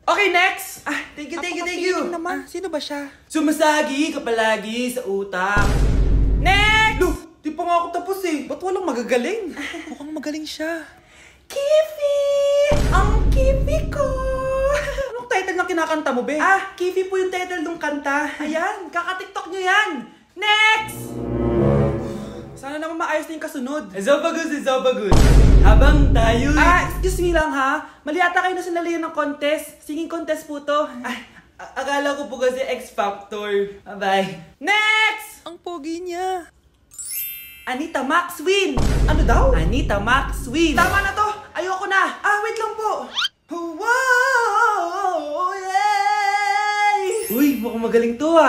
Okay, next! Thank you. Naman. Sino ba siya? Sumasagi ka palagi sa utak. Next! Look, di pa nga ako tapos eh. Ba't walang magagaling? Mukhang magaling siya. Kifi! Ang Kifi ko! Anong title na kinakanta mo, be? Kifi po yung title ng kanta. Ayan, kaka-tiktok nyo yan. Next! Sana naman maayos na yung kasunod. Zobagus. Habang tayo... Excuse me lang ha. Mali ata kayo na sinalihan ng contest. Singing contest po to. Akala ko po kasi X Factor. Bye. Next! Ang pogi niya. Anita Maxwin! Ano daw? Anita Maxwin! Tama na to. Ayoko na. Wait lang po. Wow! Yay! Uy, mukhang magaling to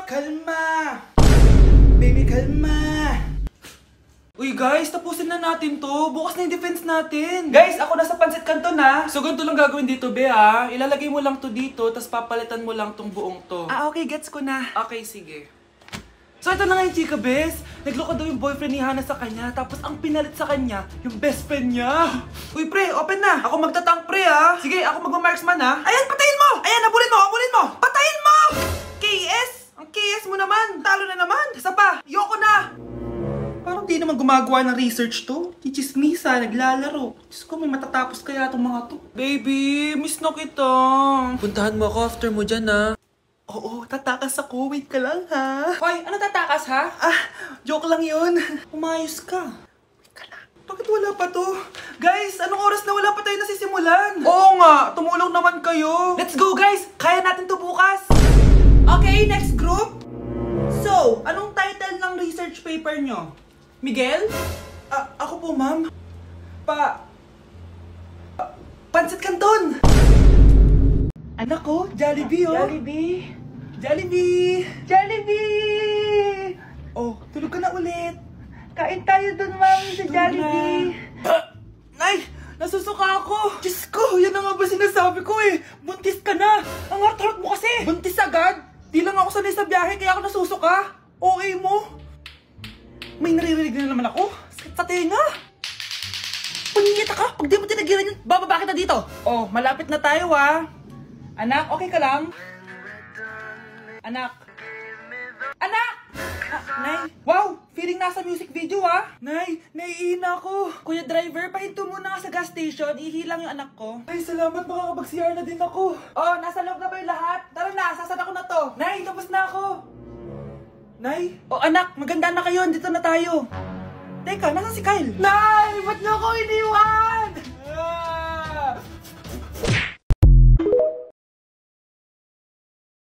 Kalma. Baby, kalma. Uy guys, tapusin na natin to. Bukas na yung defense natin. Guys, ako nasa Pancit Canton ha. So ganito lang gagawin dito, be ha. Ilalagay mo lang to dito, tapos papalitan mo lang tong buong to. Okay, gets ko na. Okay, sige. So ito na nga yung chika, bes. Nagloko daw yung boyfriend ni Hana sa kanya, tapos ang pinalit sa kanya, yung best friend niya. Uy pre, open na. Ako magtatank pre ha. Sige, ako magmamarksman ha. Ayan, patayin mo! Ayan, habulin mo! Patayin mo! KS! Ang KS mo naman! Talo na naman! Isa pa! Yoko na! Parang di naman gumagawa ng research to. Chichismisa, naglalaro. Diyos ko, may matatapos kaya itong mga to. Baby, miss na kita. Puntahan mo ako after mo dyan Oo, tatakas ako. Wait ka lang ha. Hoy, ano tatakas ha? Joke lang yun. Umayos ka. Wait ka lang. Bakit wala pa to? Guys, anong oras na wala pa tayo nasisimulan? Oo nga, tumulong naman kayo. Let's go guys! Kaya natin to bukas. Okay, next group. So, anong title ng research paper nyo? Miguel? Ako po, ma'am. Pancit Canton! Anak ko, Jollibee oh. Jollibee! Oh, tulog ka na ulit. Kain tayo dun, ma'am, sa Jollibee. Nay, nasusuka ako. Diyos ko, yan na nga ba sinasabi ko eh. Buntis ka na. Ang harot mo kasi. Buntis agad? Di lang ako sanay sa biyahe, kaya ako nasusuka. Okay mo? May naririnig na naman ako. Sakit sa tenga. Punyeta ka, pag di mo tinagilan yun, bababa kita dito. Oh, malapit na tayo Anak, okay ka lang? Anak! Nay! Wow! Feeling nasa music video Nay, naiihina ako. Kuya driver, pahinto muna nga sa gas station. Ihilang yung anak ko. Ay, salamat. Makakapag-CR na din ako. Oh, nasa loob na ba yung lahat? Tara na, sasada ko na to. Nay, tapos na ako. Nay? Oh, anak, maganda na kayo. Dito na tayo. Teka, nasa si Kyle? Nay, ba't niyo ako iniwan?